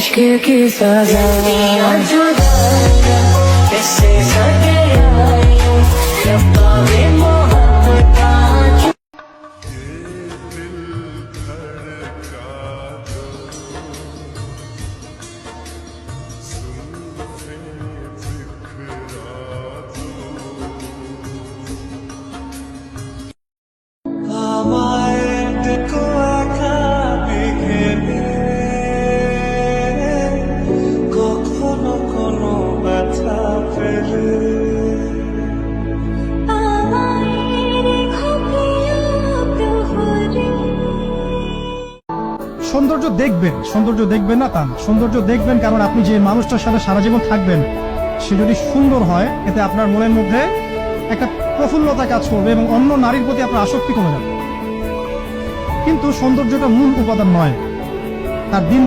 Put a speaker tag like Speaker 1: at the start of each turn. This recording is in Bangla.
Speaker 1: इश्क की सजा जुदाइयां कैसे सके आईं रब्बा वे मोहब्बत
Speaker 2: সৌন্দর্য দেখবেন, সৌন্দর্য দেখবেন না তা না, সৌন্দর্য দেখবেন কারণ আপনি যে মানুষটার সাথে সারা জীবন থাকবেন সে যদি সুন্দর হয় এতে আপনার মনের মধ্যে একটা প্রফুল্লতা কাজ করবে এবং অন্য নারীর প্রতি আপনার আসক্তি কমে যাবে। কিন্তু সৌন্দর্যটা মূল উপাদান নয়, তার দিন